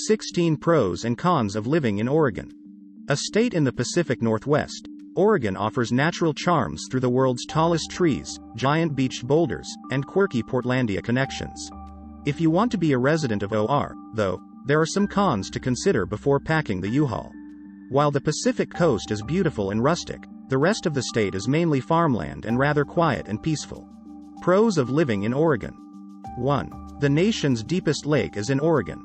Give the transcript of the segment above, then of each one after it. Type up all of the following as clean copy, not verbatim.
16 Pros and Cons of Living in Oregon. A state in the Pacific Northwest, Oregon offers natural charms through the world's tallest trees, giant beached boulders, and quirky Portlandia connections. If you want to be a resident of OR, though, there are some cons to consider before packing the U-Haul. While the Pacific coast is beautiful and rustic, the rest of the state is mainly farmland and rather quiet and peaceful. Pros of living in Oregon. 1. The nation's deepest lake is in Oregon.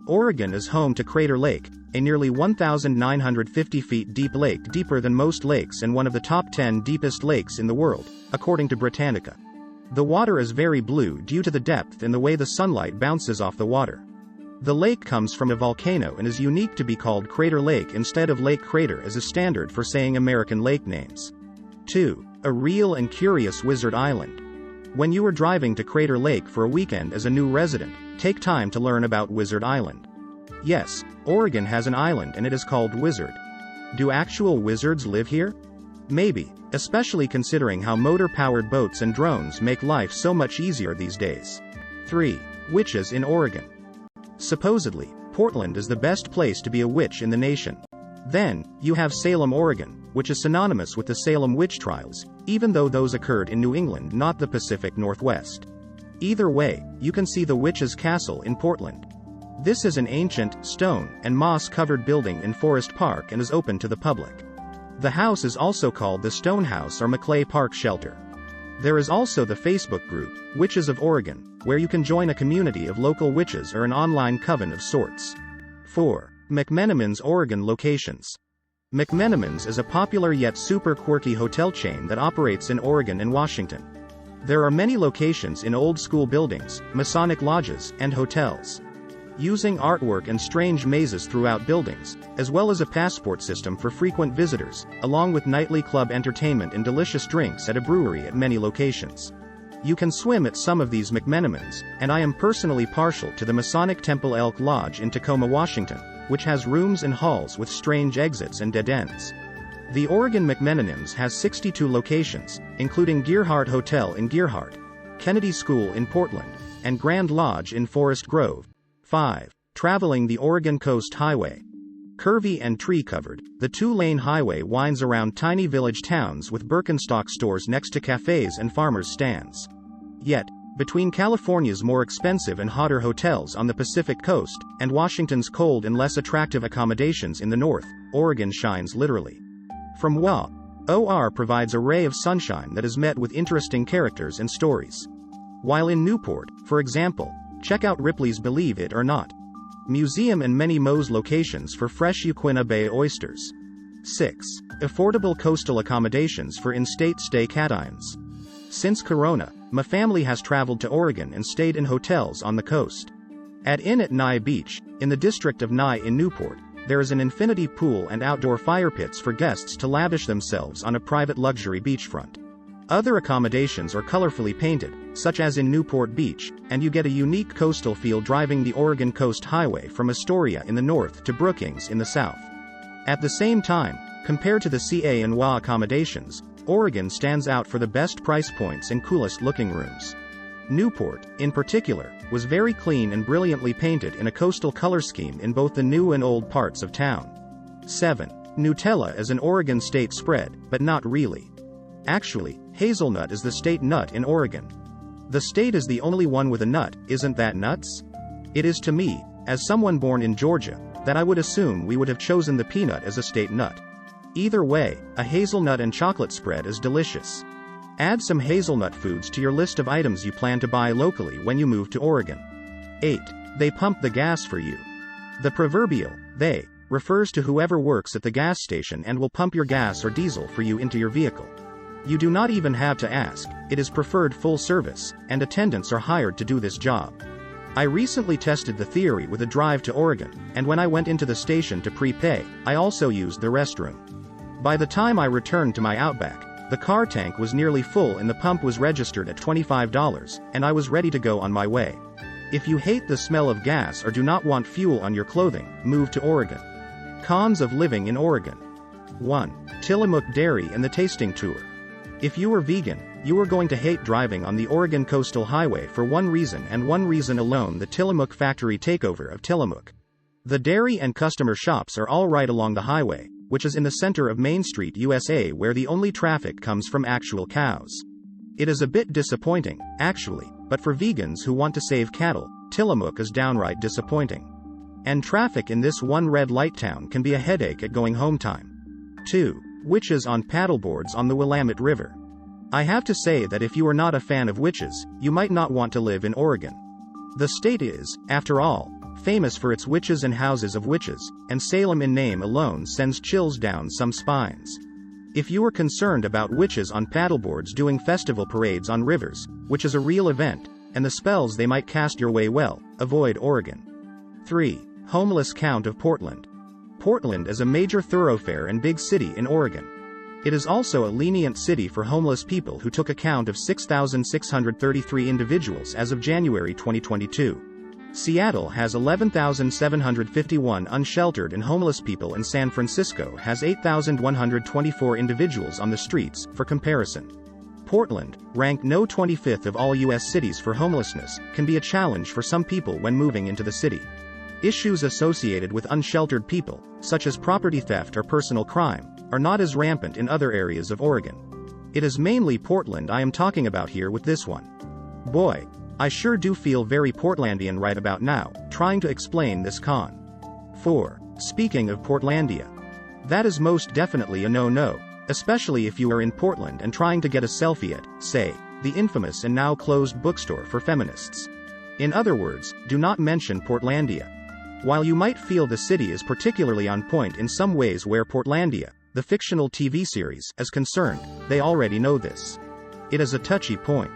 Oregon is home to Crater Lake, a nearly 1,950 feet deep lake, deeper than most lakes and one of the top 10 deepest lakes in the world, according to Britannica. The water is very blue due to the depth and the way the sunlight bounces off the water. The lake comes from a volcano and is unique to be called Crater Lake instead of Lake Crater as a standard for saying American lake names. 2. A real and curious Wizard Island. When you are driving to Crater Lake for a weekend as a new resident, take time to learn about Wizard Island. Yes, Oregon has an island and it is called Wizard. Do actual wizards live here? Maybe, especially considering how motor-powered boats and drones make life so much easier these days. 3. Witches in Oregon. Supposedly, Portland is the best place to be a witch in the nation. Then, you have Salem, Oregon, which is synonymous with the Salem witch trials, even though those occurred in New England, not the Pacific Northwest. Either way, you can see the Witch's Castle in Portland. This is an ancient, stone, and moss-covered building in Forest Park and is open to the public. The house is also called the Stone House or Maclay Park Shelter. There is also the Facebook group, Witches of Oregon, where you can join a community of local witches or an online coven of sorts. 4. McMenamins Oregon locations. McMenamins is a popular yet super quirky hotel chain that operates in Oregon and Washington. There are many locations in old-school buildings, Masonic lodges, and hotels. Using artwork and strange mazes throughout buildings, as well as a passport system for frequent visitors, along with nightly club entertainment and delicious drinks at a brewery at many locations. You can swim at some of these McMenamins, and I am personally partial to the Masonic Temple Elk Lodge in Tacoma, Washington, which has rooms and halls with strange exits and dead ends. The Oregon McMenamins has 62 locations, including Gearhart Hotel in Gearhart, Kennedy School in Portland, and Grand Lodge in Forest Grove. 5. Traveling the Oregon Coast Highway. Curvy and tree-covered, the two-lane highway winds around tiny village towns with Birkenstock stores next to cafes and farmers' stands. Yet, between California's more expensive and hotter hotels on the Pacific Coast, and Washington's cold and less attractive accommodations in the north, Oregon shines literally. From OR provides a ray of sunshine that is met with interesting characters and stories. While in Newport, for example, check out Ripley's Believe It or Not Museum and many Moe's locations for fresh Yaquina Bay oysters. 6. Affordable coastal accommodations for in-state stay cations. Since Corona, my family has traveled to Oregon and stayed in hotels on the coast. At Inn at Nye Beach, in the district of Nye in Newport, there is an infinity pool and outdoor fire pits for guests to lavish themselves on a private luxury beachfront. Other accommodations are colorfully painted, such as in Newport Beach, and you get a unique coastal feel driving the Oregon Coast Highway from Astoria in the north to Brookings in the south. At the same time, compared to the CA and WA accommodations, Oregon stands out for the best price points and coolest looking rooms. Newport, in particular, was very clean and brilliantly painted in a coastal color scheme in both the new and old parts of town. 7. Nutella is an Oregon state spread, but not really. Actually, hazelnut is the state nut in Oregon. The state is the only one with a nut, isn't that nuts? It is to me, as someone born in Georgia, that I would assume we would have chosen the peanut as a state nut. Either way, a hazelnut and chocolate spread is delicious. Add some hazelnut foods to your list of items you plan to buy locally when you move to Oregon. 8. They pump the gas for you. The proverbial, they, refers to whoever works at the gas station and will pump your gas or diesel for you into your vehicle. You do not even have to ask, it is preferred full service, and attendants are hired to do this job. I recently tested the theory with a drive to Oregon, and when I went into the station to prepay, I also used the restroom. By the time I returned to my Outback, the car tank was nearly full and the pump was registered at $25, and I was ready to go on my way. If you hate the smell of gas or do not want fuel on your clothing, move to Oregon. Cons of living in Oregon. 1. Tillamook Dairy and the Tasting Tour. If you are vegan, you are going to hate driving on the Oregon Coastal Highway for one reason and one reason alone: the Tillamook factory takeover of Tillamook. The dairy and customer shops are all right along the highway, which is in the center of Main Street, USA, where the only traffic comes from actual cows. It is a bit disappointing, actually, but for vegans who want to save cattle, Tillamook is downright disappointing. And traffic in this one red light town can be a headache at going home time. 2. Witches on paddleboards on the Willamette River. I have to say that if you are not a fan of witches, you might not want to live in Oregon. The state is, after all, famous for its witches and houses of witches, and Salem in name alone sends chills down some spines. If you are concerned about witches on paddleboards doing festival parades on rivers, which is a real event, and the spells they might cast your way, well, avoid Oregon. 3. Homeless count of Portland. Portland is a major thoroughfare and big city in Oregon. It is also a lenient city for homeless people who took a count of 6,633 individuals as of January 2022. Seattle has 11,751 unsheltered and homeless people, and San Francisco has 8,124 individuals on the streets. For comparison, Portland, ranked no 25th of all U.S. cities for homelessness, can be a challenge for some people when moving into the city. Issues associated with unsheltered people, such as property theft or personal crime, are not as rampant in other areas of Oregon. It is mainly Portland I am talking about here with this one. Boy, I sure do feel very Portlandian right about now, trying to explain this con. 4. Speaking of Portlandia. That is most definitely a no-no, especially if you are in Portland and trying to get a selfie at, say, the infamous and now closed bookstore for feminists. In other words, do not mention Portlandia. While you might feel the city is particularly on point in some ways where Portlandia, the fictional TV series, is concerned, they already know this. It is a touchy point.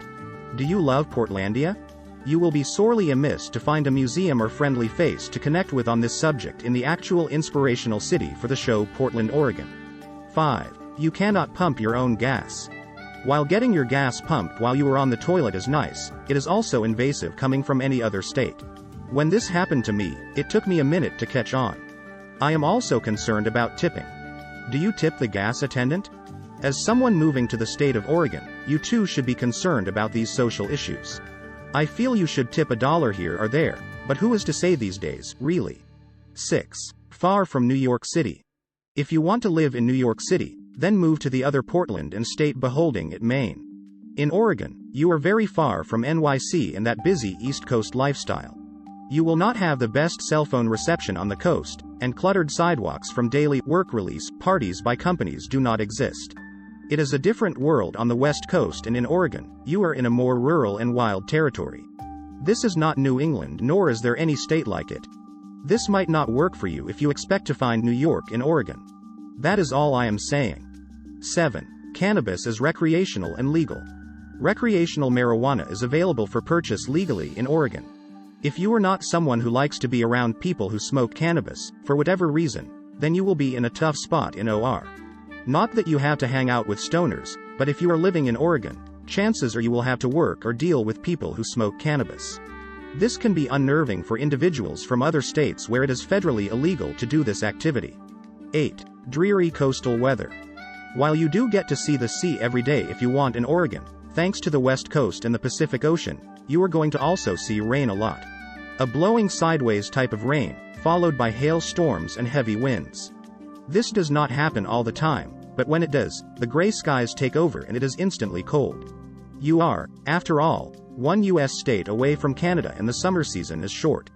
Do you love Portlandia? You will be sorely amiss to find a museum or friendly face to connect with on this subject in the actual inspirational city for the show Portland, Oregon. 5. You cannot pump your own gas. While getting your gas pumped while you are on the toilet is nice, it is also invasive coming from any other state. When this happened to me, it took me a minute to catch on. I am also concerned about tipping. Do you tip the gas attendant? As someone moving to the state of Oregon, you too should be concerned about these social issues. I feel you should tip $1 here or there, but who is to say these days, really? 6. Far from New York City. If you want to live in New York City, then move to the other Portland and state beholding it, Maine. In Oregon, you are very far from NYC and that busy East Coast lifestyle. You will not have the best cell phone reception on the coast, and cluttered sidewalks from daily work release parties by companies do not exist. It is a different world on the West Coast, and in Oregon, you are in a more rural and wild territory. This is not New England, nor is there any state like it. This might not work for you if you expect to find New York in Oregon. That is all I am saying. 7. Cannabis is recreational and legal. Recreational marijuana is available for purchase legally in Oregon. If you are not someone who likes to be around people who smoke cannabis, for whatever reason, then you will be in a tough spot in OR. Not that you have to hang out with stoners, but if you are living in Oregon, chances are you will have to work or deal with people who smoke cannabis. This can be unnerving for individuals from other states where it is federally illegal to do this activity. 8. Dreary coastal weather. While you do get to see the sea every day if you want in Oregon, thanks to the West Coast and the Pacific Ocean, you are going to also see rain a lot. A blowing sideways type of rain, followed by hail storms and heavy winds. This does not happen all the time, but when it does, the gray skies take over and it is instantly cold. You are, after all, one U.S. state away from Canada and the summer season is short.